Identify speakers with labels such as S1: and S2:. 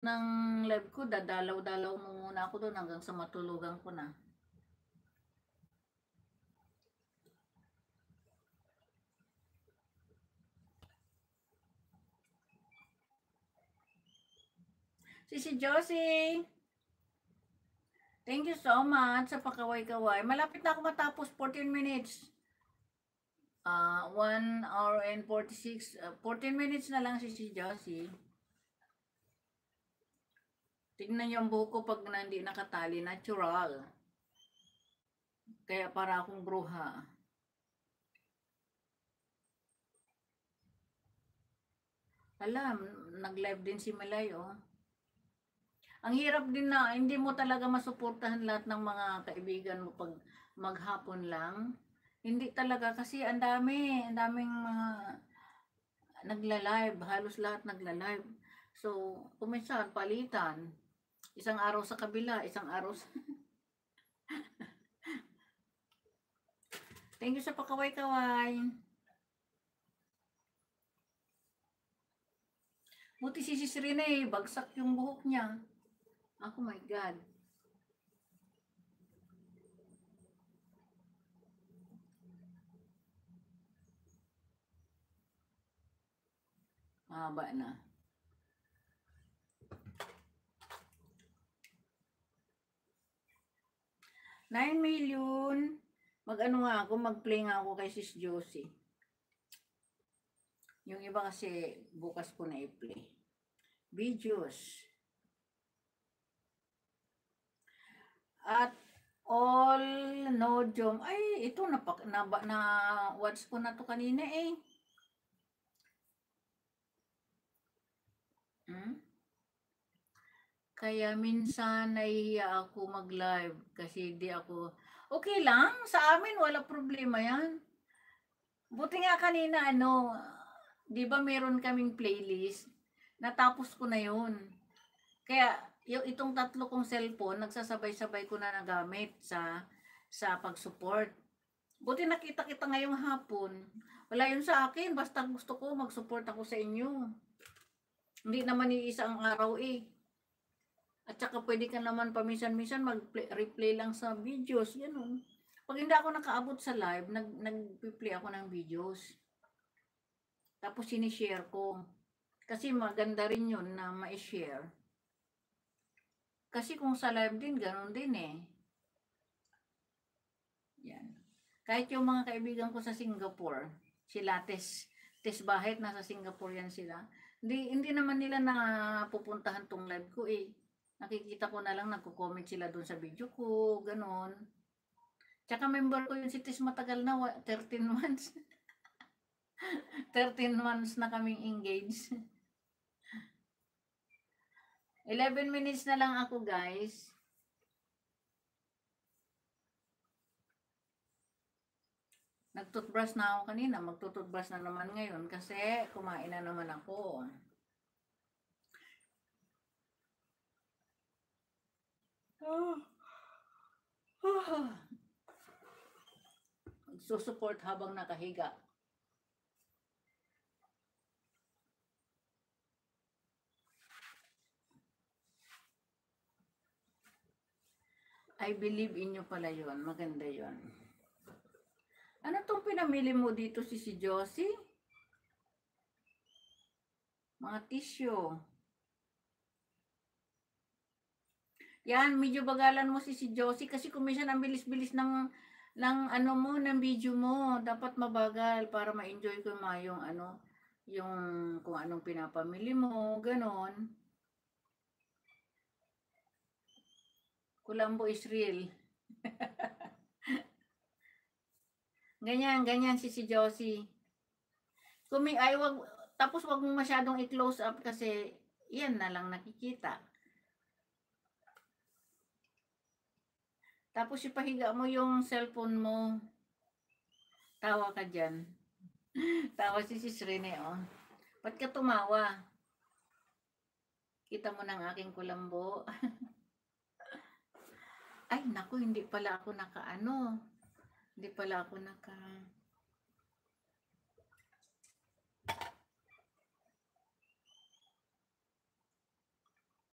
S1: ng live ko, dadalaw-dalaw mo muna ako doon hanggang sa matulugan ko na. Si Josie, thank you so much sa pakaway-kaway. Malapit na ako matapos, 14 minutes. 1 hour and 46, 14 minutes na lang si Josie. Tignan niyo ang buhok ko pag hindi nakatali, natural. Kaya para akong bruha. Alam, nag-live din si Melay, oh. Ang hirap din na hindi mo talaga masuportahan lahat ng mga kaibigan mo pag maghapon lang. Hindi talaga kasi ang daming mga nagla-live, halos lahat nagla-live. So, kuminsan palitan. Isang araw sa kabila, isang araw sa Thank you sa pakaway-kaway. Buti si Sis Rene, bagsak yung buhok niya. Oh my God. Mahaba na. $9 million. Mag-ano nga ako, mag-play nga ako kay Sis Josie. Yung iba kasi bukas ko na i-play. Videos. At all no jom. Ay, ito na watch ko na to kanina eh. Kaya minsan nahihiya ako mag-live kasi di ako okay lang sa amin, wala problema 'yan. Buti nga kanina ano, 'di ba meron kaming playlist, natapos ko na 'yun. Kaya yung itong tatlo kong cellphone, nagsasabay-sabay ko na nagamit sa pag-support. Buti nakita kita ngayong hapon. Wala 'yun sa akin, basta gusto ko mag-support ako sa inyo. Hindi naman iisa ang araw eh. At saka pwede ka naman paminsan-minsan mag-replay lang sa videos, ganun. Pag hindi ako nakaabot sa live, nag-play ako ng videos. Tapos sinishare ko. Kasi maganda rin yun na ma-share. Kasi kung sa live din, ganun din eh. Yan. Kahit yung mga kaibigan ko sa Singapore, sila Tess Bahit, nasa Singapore yan sila. Hindi naman nila na pupuntahan tong live ko eh. Nakikita ko na lang, nagko-comment sila doon sa video ko, ganon. Tsaka member ko yun si Tis matagal na, 13 months. 13 months na kaming engaged. 11 minutes na lang ako, guys. Nagtoothbrush na ako kanina, magtutoothbrush na naman ngayon kasi kumain na naman ako. Susupport habang nakahiga. I believe in you pala yun. Maganda yun. Ano tong pinamili mo dito si Josie? Mga tissue. Yan, medyo bagalan mo si Josie kasi kuminsan ang bilis-bilis ng ano mo, ng video mo. Dapat mabagal para ma-enjoy ko yung ano, yung kung anong pinapamili mo, ganon. Kulambo is real. ganyan si Josie. Tapos wag mo masyadong i-close up kasi yan na lang nakikita. Tapos ipahiga mo yung cellphone mo. Tawa ka dyan. Tawa si Sis Rene, oh. Ba't ka tumawa? Kita mo ng aking kulambo. Ay, naku, hindi pala ako naka.